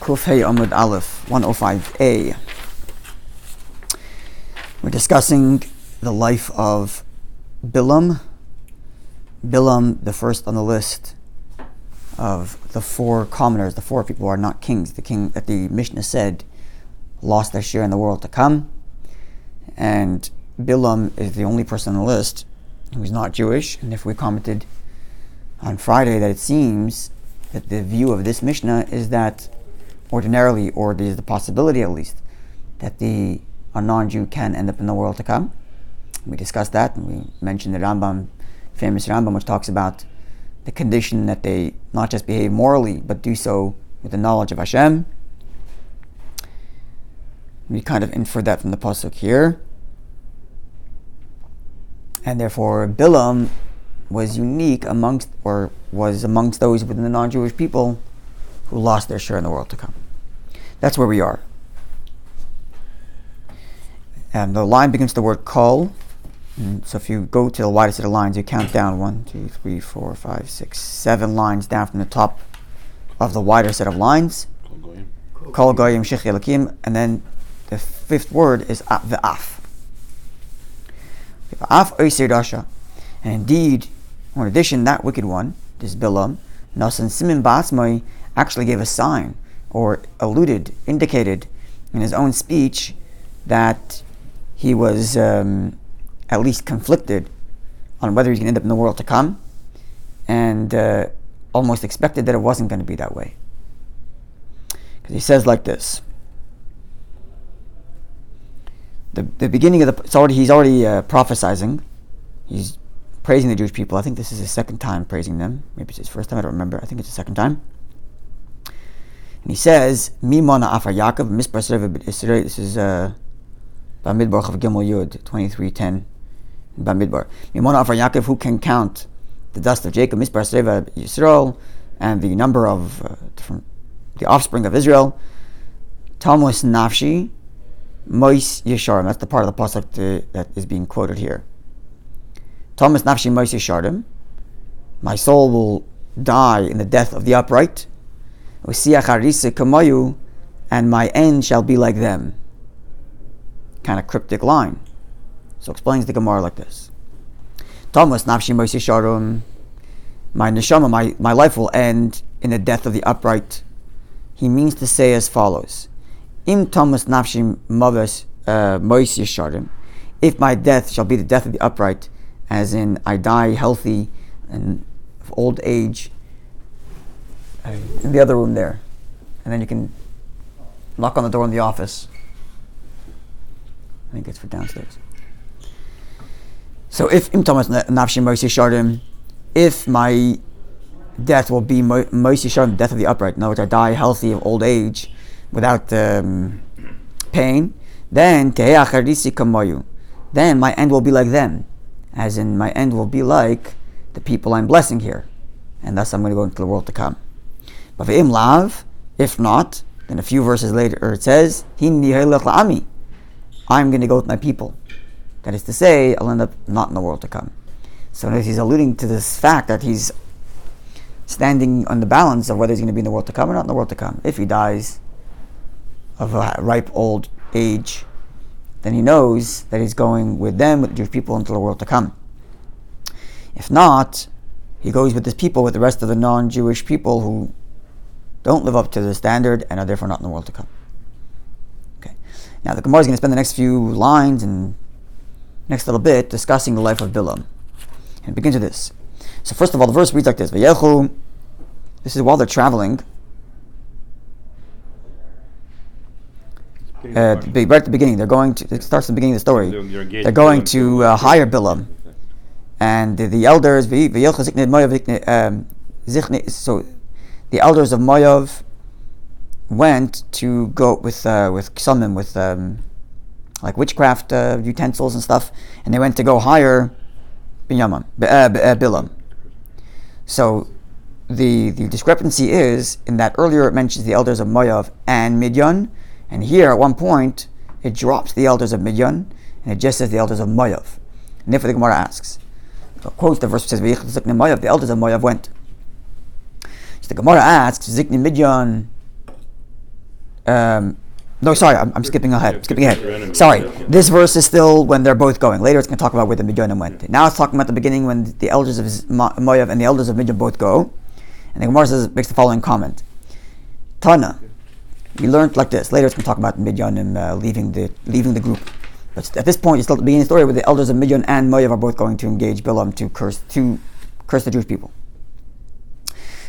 Kufay Amud Aleph 105a. We're discussing the life of Bilam. Bilam, the first on the list of the four commoners, the four people who are not kings. The king that the Mishnah said lost their share in the world to come. And Bilam is the only person on the list who is not Jewish. And if we commented on Friday that it seems that the view of this Mishnah is that ordinarily, or there's the possibility at least, that a non-Jew can end up in the world to come. We discussed that, and we mentioned the Rambam, famous Rambam, which talks about the condition that they not just behave morally, but do so with the knowledge of Hashem. We kind of inferred that from the pasuk here. And therefore, Bilam was unique amongst those within the non-Jewish people who lost their share in the world to come. That's where we are. And the line begins with the word kol. So if you go to the widest set of lines, you count down 1, 2, 3, 4, 5, 6, 7 lines down from the top of the wider set of lines. Kol goyim shich elakim, and then the fifth word is ve'af. Ve'af oisir dasha, and indeed, or in addition, that wicked one, this Bilam, nasan simin ba'atzmai, actually gave a sign or indicated in his own speech that he was at least conflicted on whether he's going to end up in the world to come, and almost expected that it wasn't going to be that way. Because he says like this. The beginning of he's already prophesizing. He's praising the Jewish people. I think this is his second time praising them. Maybe it's his first time, I don't remember. I think it's the second time. And he says, Mimona Afar Yaakov, Misbar. This is Bamidbar of Gimel Yud, 23:10. Bamidbar. Mimona Afar Yaakov, who can count the dust of Jacob, Misbar Seva Yisrael, and the number of the offspring of Israel. Talmud Nafshi, Mois Yesharim. That's the part of the pasuk that is being quoted here. Talmud Nafshi Mois Yesharim. My soul will die in the death of the upright. And my end shall be like them. Kind of cryptic line. So explains the Gemara like this. Thomas nafshi moisi sharum. My neshama, my life will end in the death of the upright. He means to say as follows: Im Thomas nafshi moisi sharum. If my death shall be the death of the upright, as in I die healthy and of old age, in the other room there, and then you can knock on the door in the office. I think it's for downstairs. So if im Thomas nafshi moisi shardim, if my death will be moisi shardim, death of the upright, in other words, I die healthy of old age without pain, then teheacharisi kamayu, then my end will be like them, as in my end will be like the people I'm blessing here, and thus I'm going to go into the world to come. But if not, then a few verses later it says, I'm going to go with my people. That is to say, I'll end up not in the world to come. So he's alluding to this fact that he's standing on the balance of whether he's going to be in the world to come or not in the world to come. If he dies of a ripe old age, then he knows that he's going with them, with the Jewish people, into the world to come. If not, he goes with his people, with the rest of the non-Jewish people who don't live up to the standard and are therefore not in the world to come. Okay. Now the Gemara is going to spend the next few lines and next little bit discussing the life of Bilam. And it begins with this. So first of all, the verse reads like this. V'yechu, this is while they're traveling. Right at the beginning, it starts at the beginning of the story. They're going to hire Bilam. And the elders, so the elders of Moav went to go with summon with like witchcraft utensils and stuff, and they went to go hire Bilam. So the discrepancy is in that earlier it mentions the elders of Moav and Midian, and here at one point it drops the elders of Midian and it just says the elders of Moav. And therefore the Gemara asks, quotes the verse which says the elders of Moav went. So the Gemara asks, Zikni Midian, No, sorry, I'm skipping ahead. Sorry, this verse is still when they're both going. Later, it's going to talk about where the Midyanim went. Now it's talking about the beginning when the elders of Moav and the elders of Midian both go. And the Gemara makes the following comment: Tana, we learned like this. Later, it's going to talk about Midyanim leaving the group. But at this point, it's still the beginning of the story where the elders of Midian and Moav are both going to engage Bilam to curse the Jewish people.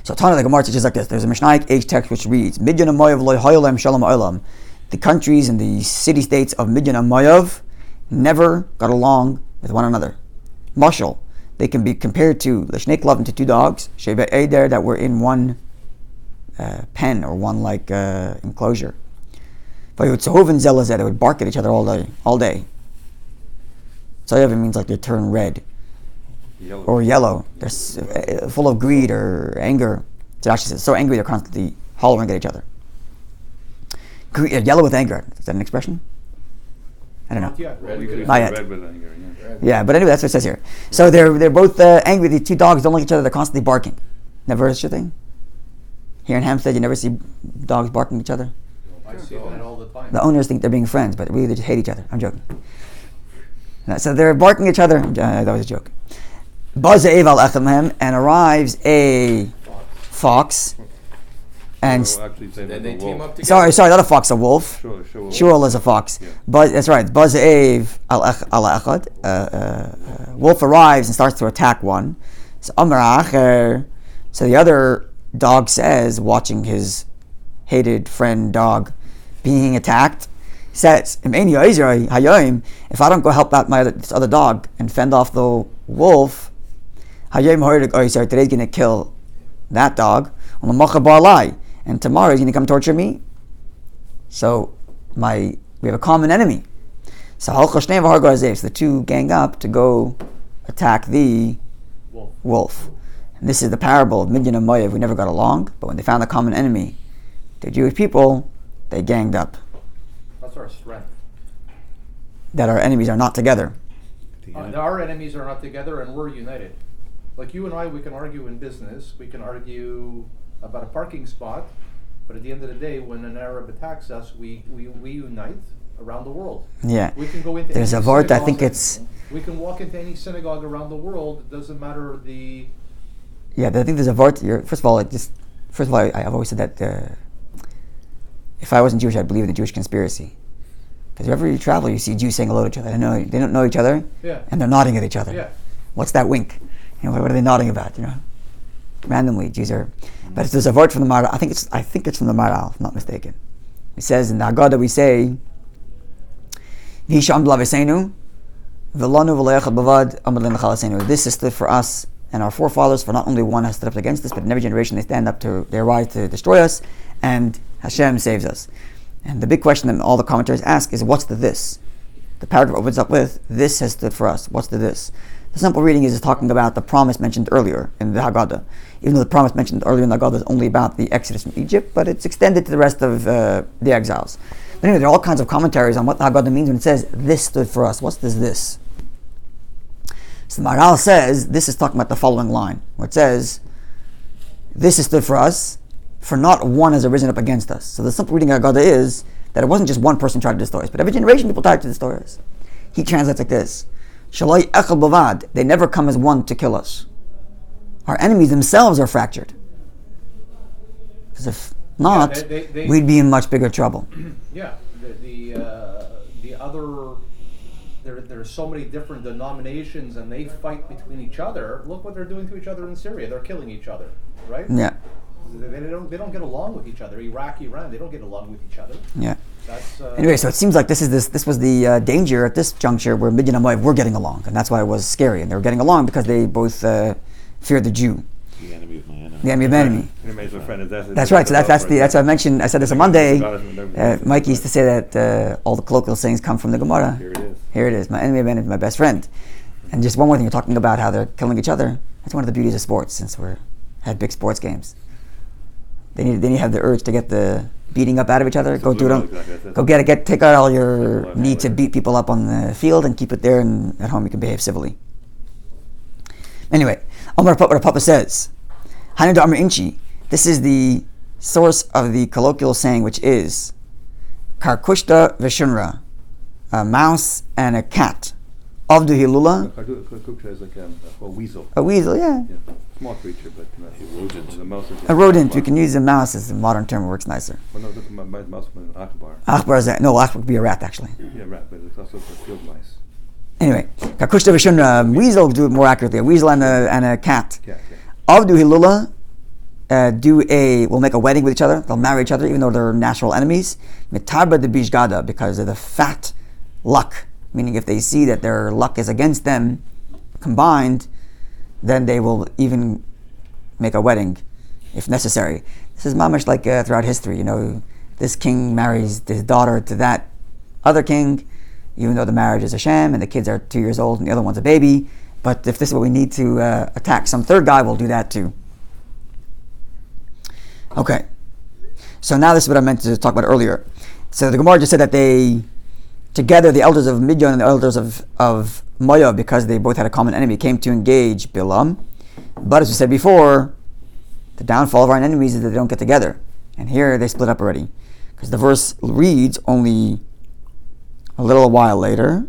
So Tana, the Gemara teaches like this. There's a Mishnaic age text which reads, Midyan and Moav loy hayolem shalom olam. The countries and the city-states of Midyan and Moav never got along with one another. Mashal, they can be compared to L'shnei klavim, to two dogs, Sheba Eder, that were in one pen or one enclosure. Vayotzahoven zelazeh, they would bark at each other all day. Tzayav means like they turn red. Yellow. Or yellow. They're full of greed or anger. It actually says so angry they're constantly hollering at each other. Yellow with anger. Is that an expression? I don't know. Yeah, Not yet. Red with anger, yeah. Yeah, but anyway, that's what it says here. So they're both angry. The two dogs don't like each other. They're constantly barking. Never heard such a thing? Here in Hampstead, you never see dogs barking at each other? I see that all the time. The owners think they're being friends, but really they just hate each other. I'm joking. So they're barking at each other. That was a joke. Baze'ev al echamhem, and arrives a fox. And Then they team up together. sorry, not a fox, a wolf. Sure. Shmuel is a fox. Yeah. But that's right. Baze'ev al echad. Wolf arrives and starts to attack one. So Amar acher. So the other dog says, watching his hated friend dog being attacked, says, if I don't go help out this other dog and fend off the wolf, today's going to kill that dog, and tomorrow he's going to come torture me. So we have a common enemy. So the two gang up to go attack the wolf. And this is the parable of Midian and Moav, who never got along, but when they found a common enemy, the Jewish people, they ganged up. That's our strength. That our enemies are not together. Our enemies are not together, and we're united. Like you and I, we can argue in business. We can argue about a parking spot, but at the end of the day, when an Arab attacks us, we unite around the world. Yeah. We can go into. There's a word. I think it's. We can walk into any synagogue around the world. It doesn't matter the. Yeah, I think there's a word. First of all, I've always said that if I wasn't Jewish, I'd believe in the Jewish conspiracy. Because wherever you travel, you see Jews saying hello to each other. They don't know each other, and they're nodding at each other. Yeah. What's that wink? What are they nodding about? Randomly, Jews are. But there's a word from the Maral. I think it's from the Maral, if I'm not mistaken. It says in the Haggadah we say, "V'isham b'laveseinu, v'lanu v'le'echad b'vad amad l'nechalaseinu." This is stood for us and our forefathers. For not only one has stood up against us, but in every generation they arise to destroy us, and Hashem saves us. And the big question that all the commentaries ask is, what's the this? The paragraph opens up with, "This has stood for us." What's the this? The simple reading is talking about the promise mentioned earlier in the Haggadah. Even though the promise mentioned earlier in the Haggadah is only about the exodus from Egypt, but it's extended to the rest of the exiles. But anyway, there are all kinds of commentaries on what the Haggadah means when it says, "This stood for us." What's this? So the Maral says, this is talking about the following line, where it says, "This is stood for us, for not one has arisen up against us." So the simple reading of Haggadah is that it wasn't just one person tried to destroy us, but every generation people tried to destroy us. He translates like this: Shaloi echad bavad, they never come as one to kill us. Our enemies themselves are fractured. Because if not, we'd be in much bigger trouble. Yeah, the other, there's so many different denominations, and they fight between each other. Look what they're doing to each other in Syria. They're killing each other, right? Yeah. They don't get along with each other. Iraq, Iran, they don't get along with each other. Yeah. That's, anyway, so it seems like this was the danger at this juncture where Midian and Moav were getting along, and that's why it was scary. And they were getting along because they both feared the Jew. The enemy of my enemy. The enemy of enemy. That's right. So that's what I mentioned. I said this on Monday. Mike used to say that all the colloquial sayings come from the Gemara. Here it is. My enemy of enemy, my best friend. And just one more thing, you're talking about how they're killing each other. That's one of the beauties of sports, since we had big sports games. Then you have the urge to get the beating up out of each other. Go do it. Go take out all your need to beat people up on the field and keep it there, and at home you can behave civilly. Anyway, what Papa says, Hanida Amr Inchi, this is the source of the colloquial saying, which is, Karkushta v'shunra, a mouse and a cat. Avdu hilula, Karkushta is like a weasel. a weasel, yeah. Small creature, but a rodent. The mouse is A rodent. We can use a mouse as a modern term. It works nicer. Well, no, that's my mouse is an akbar. Akbar is akbar would be a rat actually. Yeah, rat, but it's also for field mice. Anyway, Karkushta v'shunra, weasel, do it more accurately. A weasel and a cat. Cat, Avdu hilula, will make a wedding with each other. They'll marry each other even though they're natural enemies. Mitarba de bishgada, because of the fat luck. Meaning if they see that their luck is against them combined, then they will even make a wedding if necessary. This is mamash like throughout history. This king marries his daughter to that other king, even though the marriage is a sham and the kids are 2 years old and the other one's a baby. But if this is what we need to attack some third guy, we'll do that too. Okay. So now this is what I meant to talk about earlier. So the Gemara just said that they, together, the elders of Midian and the elders of Moab, because they both had a common enemy, came to engage Bilam. But as we said before, the downfall of our enemies is that they don't get together. And here they split up already. Because the verse reads only a little while later,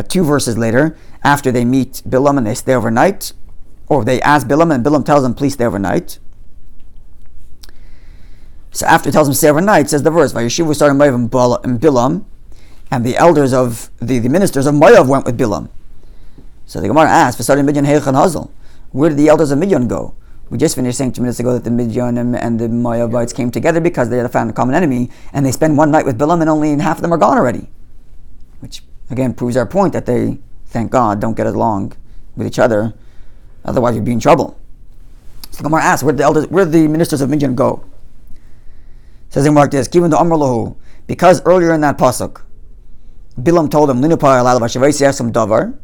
2 verses later, after they meet Bilam and they stay overnight, or they ask Bilam and Bilam tells them, please stay overnight. So after he tells them stay overnight, says the verse, Vayeshivu started Moab and Bilam, and the elders of the ministers of Moab went with Bilam. So the Gemara asks, "V'sardim Midian Heichan Hazel." Where did the elders of Midian go? We just finished saying 2 minutes ago that the Midianim and the Moabites came together because they had found a common enemy, and they spend one night with Bilam, and only half of them are gone already. Which again proves our point that they, thank God, don't get along with each other. Otherwise, you'd be in trouble. So the Gemara asks, where did the ministers of Midian go? Says in Mark this, Given the Amr Lahu, because earlier in that pasuk, Bilam told them, Linupay alal v'shavayisiyasam davar.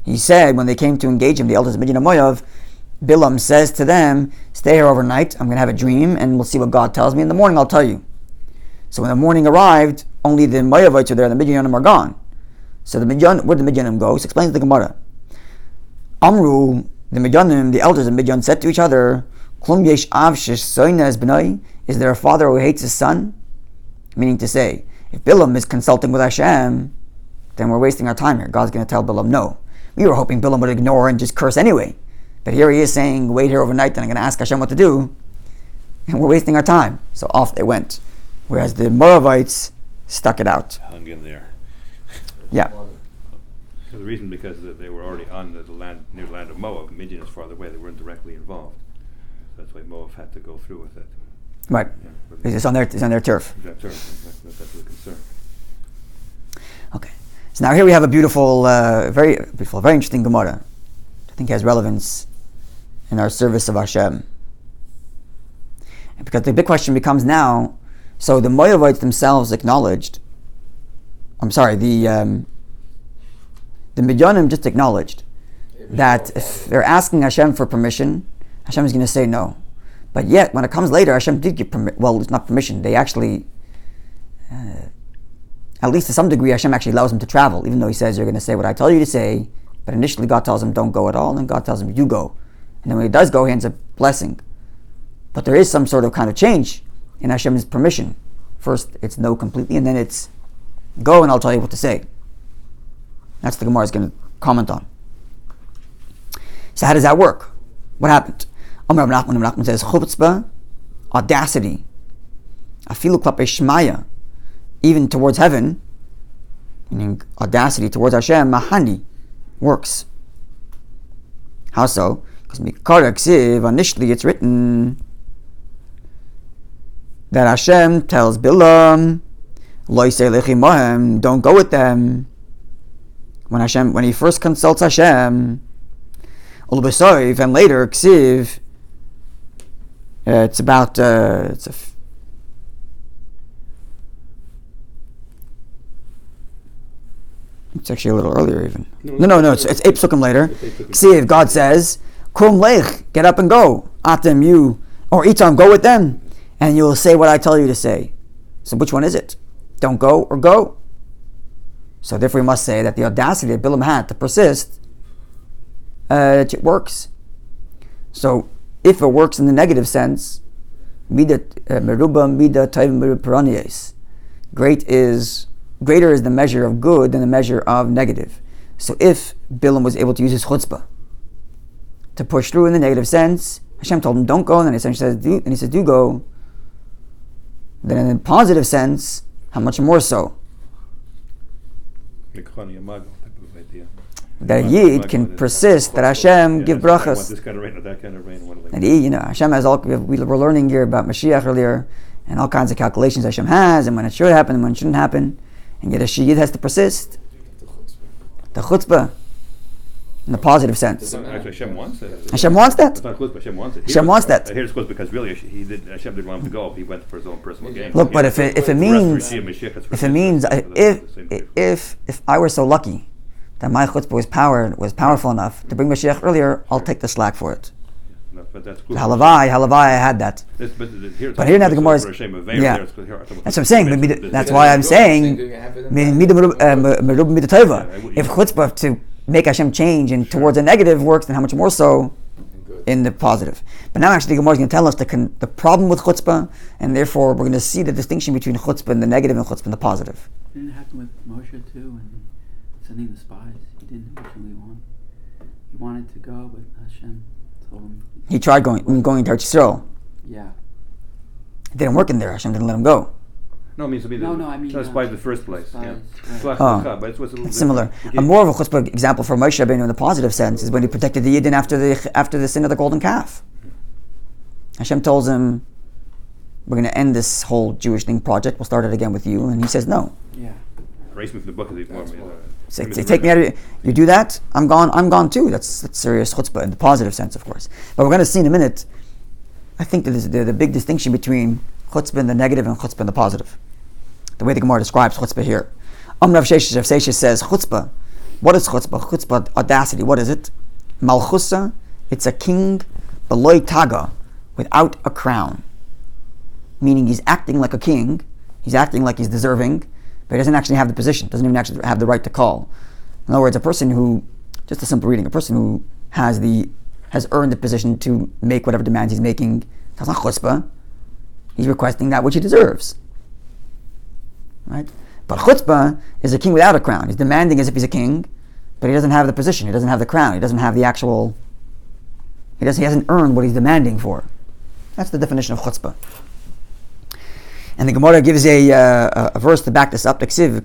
He said, when they came to engage him, the elders of Midian and Moab, Bilam says to them, stay here overnight, I'm going to have a dream, and we'll see what God tells me. In the morning, I'll tell you. So when the morning arrived, only the Moabites are there, and the Midianim are gone. So where did the Midianim go? So explains the Gemara. Amru, the Midianim, the elders of Midian, said to each other, Klum yesh av shesoines b'nai. Is there a father who hates his son? Meaning to say, if Bilam is consulting with Hashem, then we're wasting our time here. God's going to tell Bilam no. We were hoping Bilam would ignore and just curse anyway. But here he is saying, wait here overnight, then I'm going to ask Hashem what to do. And we're wasting our time. So off they went. Whereas the Moabites stuck it out. Hung in there. Yeah. So the reason, because they were already on the land, near the land of Moab. Midian is farther away. They weren't directly involved. So that's why Moab had to go through with it. Right. Yeah, It's on their turf. that's the concern. Okay. So now here we have a beautiful, very interesting Gemara. I think has relevance in our service of Hashem. And because the big question becomes now, so the Moabites themselves acknowledged, the Midianim just acknowledged that if they're asking Hashem for permission, Hashem is going to say no. But yet, when it comes later, Hashem did give it's not permission. They actually, at least to some degree, Hashem actually allows them to travel, even though He says, you're going to say what I tell you to say. But initially, God tells him, don't go at all, and God tells him, you go. And then when he does go, he ends up blessing. But there is some sort of kind of change in Hashem's permission. First, it's no completely, and then it's go, and I'll tell you what to say. That's what the Gemara is going to comment on. So how does that work? What happened? Amar Rabbi Nachman says, Chutzpah, audacity, afilu klapei shmaya, even towards heaven, meaning audacity towards Hashem, mahani, works. How so? Because mikara ksiv, initially it's written that Hashem tells Bilam, lo yisei lechi mohem, don't go with them. When he first consults Hashem, ulubesoiv, and later ksiv, it's about it's actually a little earlier even. No. It's 8 psukim later. See if God says, "Kum lech, get up and go. Atem you or Itam, go with them, and you will say what I tell you to say." So which one is it? Don't go or go? So therefore, we must say that the audacity that Bilam had to persist, it works. So if it works in the negative sense, Meruba mida taiv peranies. Greater is the measure of good than the measure of negative. So if Bilam was able to use his chutzpah to push through in the negative sense, Hashem told him don't go, and then he says do go. Then in the positive sense, how much more so? That a Yid can persist, that Hashem give brachas. This kind of rain or that kind of rain. And Hashem has all, we were learning here about Mashiach earlier, and all kinds of calculations Hashem has, and when it should happen and when it shouldn't happen. And yet a Yid has to persist. The chutzpah, in the positive sense. Actually, Hashem wants that. Hashem wants that. It's not chutzpah, Hashem wants it. Hashem wants that. Here's chutzpah because really Hashem didn't want him to go. He went for his own personal gain. Look, but if it means if I were so lucky that my chutzpah was powerful enough to bring Mashiach earlier, I'll take the slack for it. No, but that's Halavai, I had that. But here now the Gemara is, that's what I'm saying. That's why I'm saying, if chutzpah to make Hashem change and towards a negative works, then how much more so in the positive. But now actually the Gemara is going to tell us the problem with chutzpah, and therefore we're going to see the distinction between chutzpah and the negative and chutzpah and the positive. Didn't it happen with Moshe too, and sending the spies? He didn't originally want. He wanted to go, but Hashem told him. He tried going to Eretz Yisrael. Yeah. It didn't work in there. Hashem didn't let him go. No, I mean not spies in the first place. Spies, Yeah. right. But It's similar. A more of a chutzpah example for Moshe Rabbeinu in the positive sense is when he protected the Yidden after the sin of the golden calf. Hashem tells him, we're going to end this whole Jewish thing project. We'll start it again with you. And he says no. Yeah. Erase me from the book of Say, take me out of it. You do that, I'm gone too. That's serious chutzpah in the positive sense, of course. But we're going to see in a minute, I think that there's the big distinction between chutzpah in the negative and chutzpah in the positive. The way the Gemara describes chutzpah here. Rav Sheshes says, chutzpah. What is chutzpah? Chutzpah, audacity. What is it? Malchusa, it's a king, beloy taga, without a crown. Meaning he's acting like a king, he's acting like he's deserving, but he doesn't actually have the position, doesn't even actually have the right to call. In other words, a person who, just a simple reading, a person who has earned the position to make whatever demands he's making, that's not chutzpah. He's requesting that which he deserves. Right? But chutzpah is a king without a crown. He's demanding as if he's a king, but he doesn't have the position, he doesn't have the crown, he doesn't have the actual, he hasn't earned what he's demanding for. That's the definition of chutzpah. And the Gemara gives a verse to back this up, to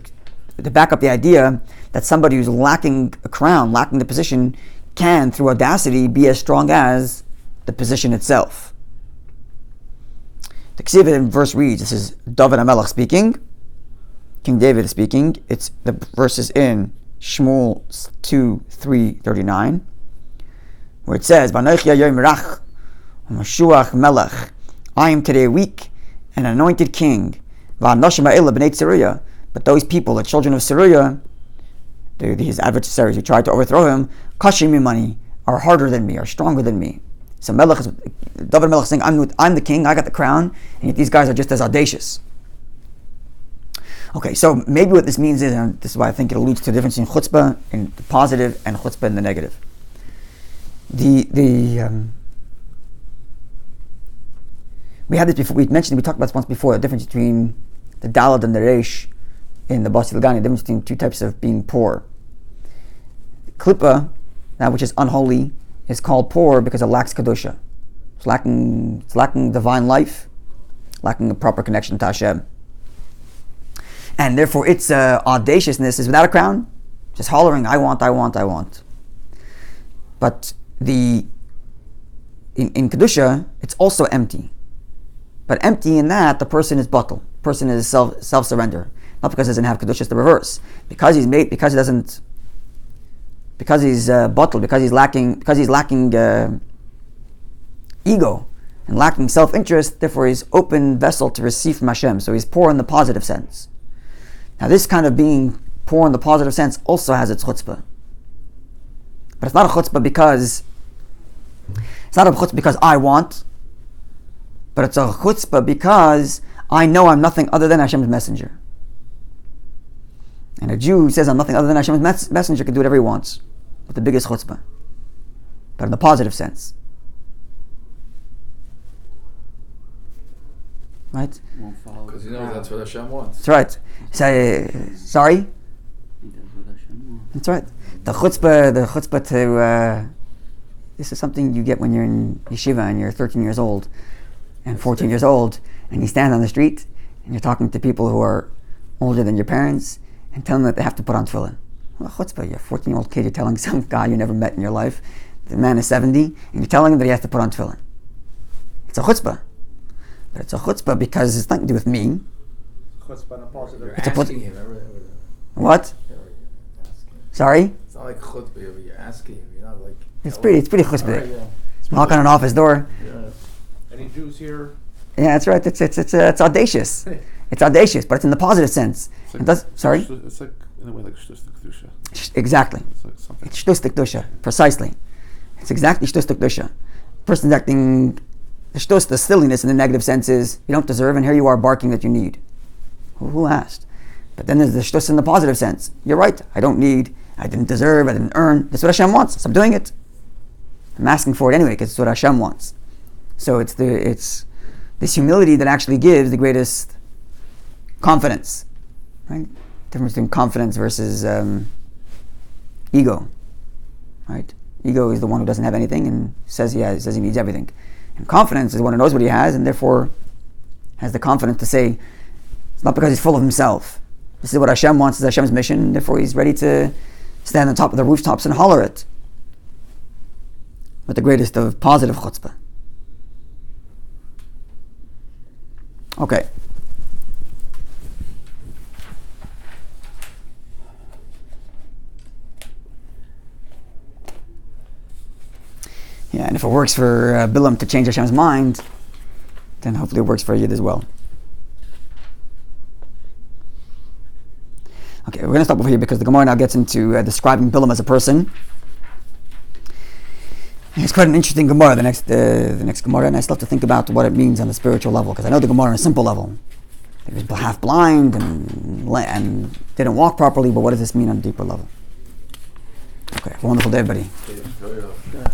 back up the idea that somebody who's lacking a crown, lacking the position, can, through audacity, be as strong as the position itself. The Ksiv in verse reads, this is David HaMelech speaking, King David is speaking, it's the verses in Shmuel 2:3-39, where it says, I am today weak, an anointed king, but those people, the children of Syria, his adversaries who tried to overthrow him, money, are harder than me, are stronger than me. So David Melech saying, I'm the king, I got the crown, and yet these guys are just as audacious. Okay, so maybe what this means is, and this is why I think it alludes to the difference in chutzpah in the positive and chutzpah in the negative. We had this before. We talked about this once before. The difference between the Dalad and the Reish in the Basi Lagani. The difference between two types of being poor. Klippa, that which is unholy, is called poor because it lacks kedusha. It's lacking divine life, lacking a proper connection to Hashem, and therefore its audaciousness is without a crown, just hollering, "I want, I want, I want." But in kedusha, it's also empty. But empty in that the person is batal. The person is self-surrender. Not because he doesn't have kedusha, it's the reverse. Because he's batal, because he's lacking ego and lacking self-interest, therefore he's open vessel to receive from Hashem. So he's poor in the positive sense. Now this kind of being poor in the positive sense also has its chutzpah. But it's not a chutzpah because I want, but it's a chutzpah because I know I'm nothing other than Hashem's messenger. And a Jew who says I'm nothing other than Hashem's messenger can do whatever he wants, with the biggest chutzpah, but in the positive sense. right? Won't follow. Because the he knows crowd. that's what Hashem wants. That's right. Sorry? He does what Hashem wants. That's right. The chutzpah to, this is something you get when you're in yeshiva and you're 13 years old and 14 years old, and you stand on the street and you're talking to people who are older than your parents and tell them that they have to put on tefillin. Well, chutzpah, you're a 14-year-old kid, you're telling some guy you never met in your life, the man is 70, and you're telling him that he has to put on tefillin. It's a chutzpah. But it's a chutzpah because it's nothing to do with me. Chutzpah in a positive. You're It's a asking him. Remember that? What? You're asking. Sorry? It's not like chutzpah, but you're asking him. You're not like. It's pretty chutzpah. Alright, yeah. Knock on an office door. Yeah. Any Jews here? Yeah, that's right. It's audacious. It's audacious, but it's in the positive sense. It's like, It does, sorry? It's like, in a way, like Shtus Kedusha. Exactly. It's like something. It's shtus kedusha, precisely. It's exactly shtus kedusha. Person's acting, the shtus, the silliness in the negative sense is, you don't deserve, and here you are barking that you need. Who asked? But then there's the shtus in the positive sense. You're right, I don't need, I didn't deserve, I didn't earn. That's what Hashem wants, so I'm doing it. I'm asking for it anyway, because it's what Hashem wants. So it's this humility that actually gives the greatest confidence, right? Difference between confidence versus ego, right? Ego is the one who doesn't have anything and says he needs everything, and confidence is the one who knows what he has and therefore has the confidence to say it's not because he's full of himself. This is what Hashem wants, is Hashem's mission, and therefore he's ready to stand on top of the rooftops and holler it. But the greatest of positive chutzpah. Okay. Yeah, and if it works for Bilam to change Hashem's mind, then hopefully it works for Yid as well. Okay, we're going to stop over here because the Gemara now gets into describing Bilam as a person. It's quite an interesting Gemara, the next Gemara, and I still have to think about what it means on the spiritual level, because I know the Gemara on a simple level. He was half blind and didn't walk properly, but what does this mean on a deeper level? Okay, have a wonderful day, everybody. Okay,